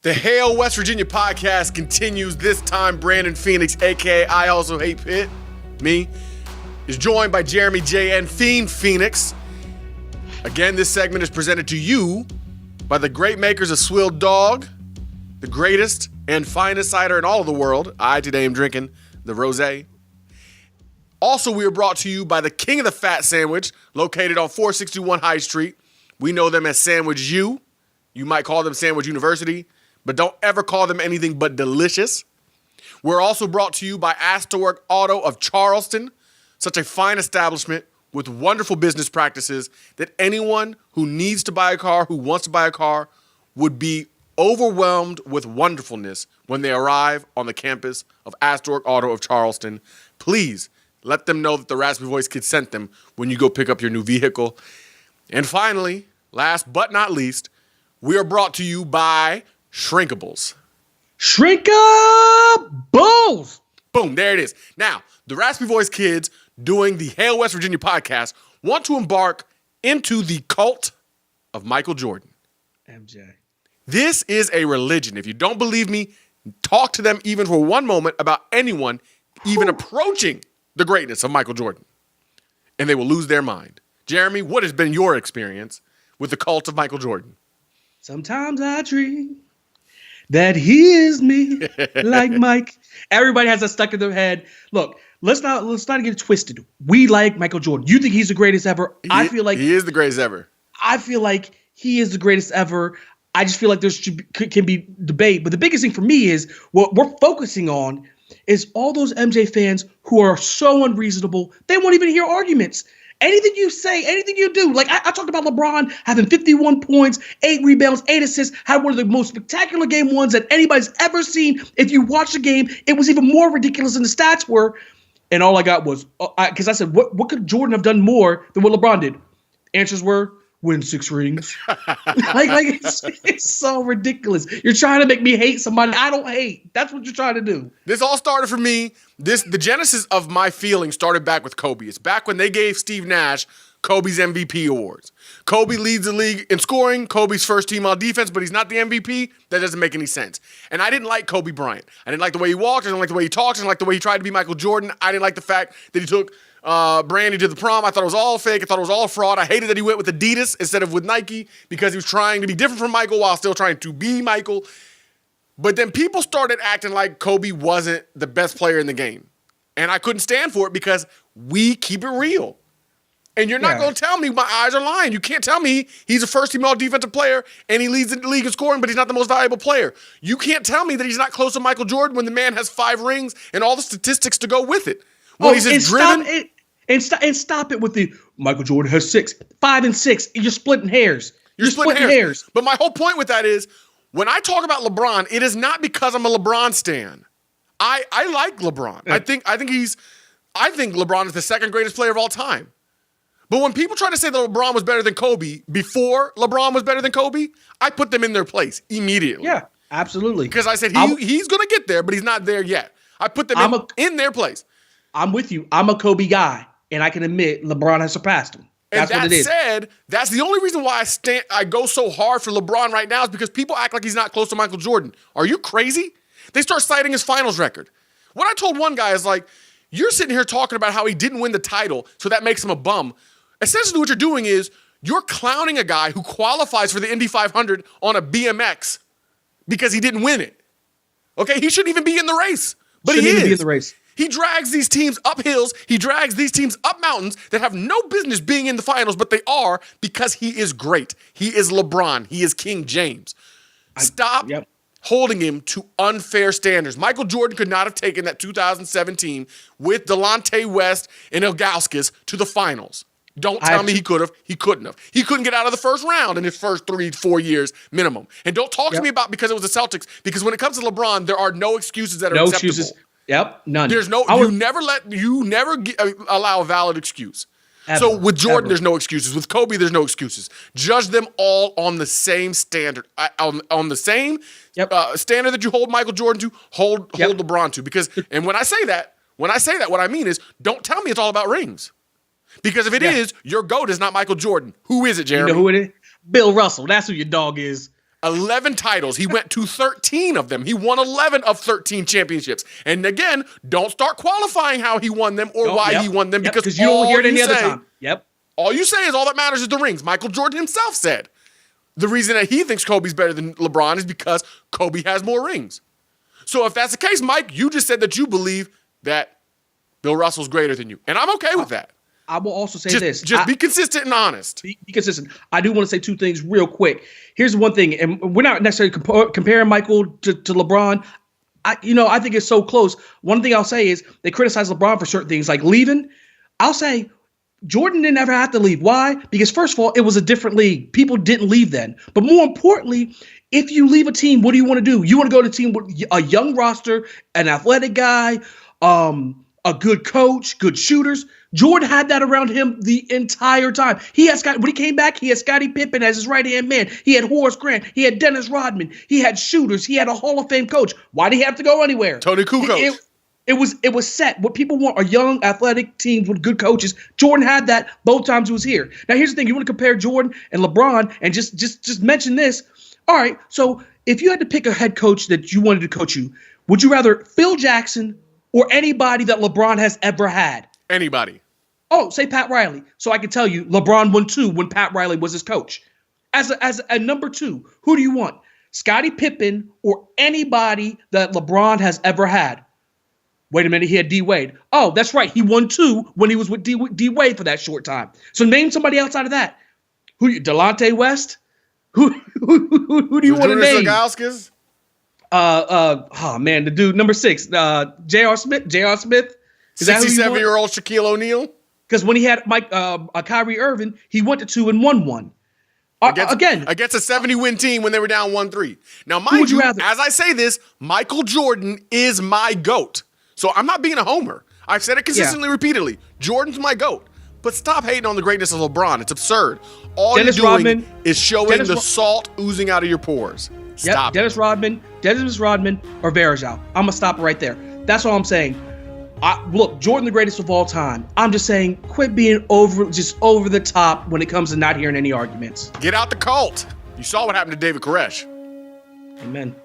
The Hail West Virginia podcast continues. This time, Brandon Phoenix, a.k.a. I Also Hate Pitt, me, is joined by Jeremy J. and Fiend Phoenix. Again, this segment is presented to you by the great makers of Swilled Dog, the greatest and finest cider in all of the world. I today am drinking the rosé. Also, we are brought to you by the King of the Fat Sandwich, located on 461 High Street. We know them as Sandwich U. You might call them Sandwich University, but don't ever call them anything but delicious. We're also brought to you by Astorwork Auto of Charleston, such a fine establishment with wonderful business practices that anyone who needs to buy a car, who wants to buy a car, would be overwhelmed with wonderfulness when they arrive on the campus of Astorwork Auto of Charleston. Please let them know that the Raspy Voice Kid sent them when you go pick up your new vehicle. And finally, last but not least, we are brought to you by Shrinkables. Shrinkables! Boom, there it is. Now, the Raspy Voice Kids doing the Hail West Virginia podcast want to embark into the cult of Michael Jordan. MJ. This is a religion. If you don't believe me, talk to them even for one moment about anyone even approaching the greatness of Michael Jordan, and they will lose their mind. Jeremy, what has been your experience with the cult of Michael Jordan? Sometimes I dream that he is me, like Mike. Everybody has that stuck in their head. Look, let's not get it twisted. We like Michael Jordan. You think he's the greatest ever? I feel like he is the greatest ever. I feel like he is the greatest ever. I just feel like can be debate. But the biggest thing for me is what we're focusing on is all those MJ fans who are so unreasonable. They won't even hear arguments. Anything you say, anything you do. Like I talked about LeBron having 51 points, 8 rebounds, 8 assists, had one of the most spectacular game ones that anybody's ever seen. If you watch the game, it was even more ridiculous than the stats were. And all I got was, because I said, what could Jordan have done more than what LeBron did? Answers were, win 6 rings. It's so ridiculous. You're trying to make me hate somebody I don't hate. That's what you're trying to do. This all started for me. The genesis of my feelings started back with Kobe. It's back when they gave Steve Nash Kobe's MVP awards. Kobe leads the league in scoring. Kobe's first team on defense, but he's not the MVP. That doesn't make any sense. And I didn't like Kobe Bryant. I didn't like the way he walked. I didn't like the way he talked. I didn't like the way he tried to be Michael Jordan. I didn't like the fact that he took Brandy to the prom. I thought it was all fake. I thought it was all fraud. I hated that he went with Adidas instead of with Nike because he was trying to be different from Michael while still trying to be Michael. But then people started acting like Kobe wasn't the best player in the game. And I couldn't stand for it because we keep it real. And you're not going to tell me my eyes are lying. You can't tell me he's a first-team all-defensive player and he leads the league in scoring, but he's not the most valuable player. You can't tell me that he's not close to Michael Jordan when the man has 5 rings and all the statistics to go with it. When he's just driven. Stop it with the Michael Jordan has 6, 5 and 6. You're splitting hairs. You're splitting hairs. But my whole point with that is when I talk about LeBron, it is not because I'm a LeBron stan. I like LeBron. Yeah. I think LeBron is the second greatest player of all time. But when people try to say that LeBron was better than Kobe before LeBron was better than Kobe, I put them in their place immediately. Yeah, absolutely. Because I said he's going to get there, but he's not there yet. I put them in their place. I'm with you. I'm a Kobe guy, and I can admit LeBron has surpassed him. That's what it is. Said, that's the only reason why I go so hard for LeBron right now is because people act like he's not close to Michael Jordan. Are you crazy? They start citing his finals record. What I told one guy is like, you're sitting here talking about how he didn't win the title, so that makes him a bum. Essentially what you're doing is you're clowning a guy who qualifies for the Indy 500 on a BMX because he didn't win it. Okay, he shouldn't even be in the race, but he is. Be in the race. He drags these teams up hills. He drags these teams up mountains that have no business being in the finals, but they are because he is great. He is LeBron. He is King James. Stop holding him to unfair standards. Michael Jordan could not have taken that 2017 with Delonte West and Ilgauskas to the finals. Don't tell me he could have. He couldn't have. He couldn't get out of the first round in his first 3-4 years minimum. And don't talk to me about because it was the Celtics, because when it comes to LeBron, there are no excuses that are acceptable. Excuses. Yep, none. There's no. You never allow a valid excuse. Ever, so with Jordan, there's no excuses. With Kobe, there's no excuses. Judge them all on the same standard, on the same standard that you hold Michael Jordan to, hold LeBron to. Because, and when I say that, what I mean is, don't tell me it's all about rings. Because if it is, your GOAT is not Michael Jordan. Who is it, Jeremy? You know who it is? Bill Russell. That's who your dog is. 11 titles. He went to 13 of them. He won 11 of 13 championships. And again, don't start qualifying how he won them or why he won them because you don't hear it any other time. All you say is all that matters is the rings. Michael Jordan himself said the reason that he thinks Kobe's better than LeBron is because Kobe has more rings. So if that's the case, Mike, you just said that you believe that Bill Russell's greater than you. And I'm okay with that. I will also say this. Just be consistent and honest. Be consistent. I do want to say two things real quick. Here's one thing, and we're not necessarily comparing Michael to LeBron. I think it's so close. One thing I'll say is they criticize LeBron for certain things, like leaving. I'll say Jordan didn't ever have to leave. Why? Because first of all, it was a different league. People didn't leave then. But more importantly, if you leave a team, what do you want to do? You want to go to a team with a young roster, an athletic guy, a good coach, good shooters. Jordan had that around him the entire time. When he came back, he had Scottie Pippen as his right-hand man. He had Horace Grant. He had Dennis Rodman. He had shooters. He had a Hall of Fame coach. Why did he have to go anywhere? Tony Kukoc. It was set. What people want are young, athletic teams with good coaches. Jordan had that both times he was here. Now, here's the thing. You want to compare Jordan and LeBron and just mention this. All right, so if you had to pick a head coach that you wanted to coach you, would you rather Phil Jackson or anybody that LeBron has ever had? Anybody. Oh, say Pat Riley. So I can tell you LeBron won 2 when Pat Riley was his coach. As a number 2, who do you want? Scottie Pippen or anybody that LeBron has ever had? Wait a minute, he had D. Wade. Oh, that's right. He won 2 when he was with D. Wade for that short time. So name somebody outside of that. Delonte West? Who do you want to name? Ilgauskas? Oh man, the dude number 6, J.R. Smith. 67-year-old Shaquille O'Neal. Because when he had Kyrie Irving, he went to 2 and won 1. Against a 70-win team when they were down 1-3. Now, mind you, as I say this, Michael Jordan is my GOAT. So I'm not being a homer. I've said it consistently, repeatedly. Jordan's my GOAT. But stop hating on the greatness of LeBron. It's absurd. All you're doing is showing the salt oozing out of your pores. Stop. Dennis Rodman, or Varejao. I'm going to stop it right there. That's all I'm saying. Look, Jordan the greatest of all time. I'm just saying, quit being over the top when it comes to not hearing any arguments. Get out the cult. You saw what happened to David Koresh. Amen.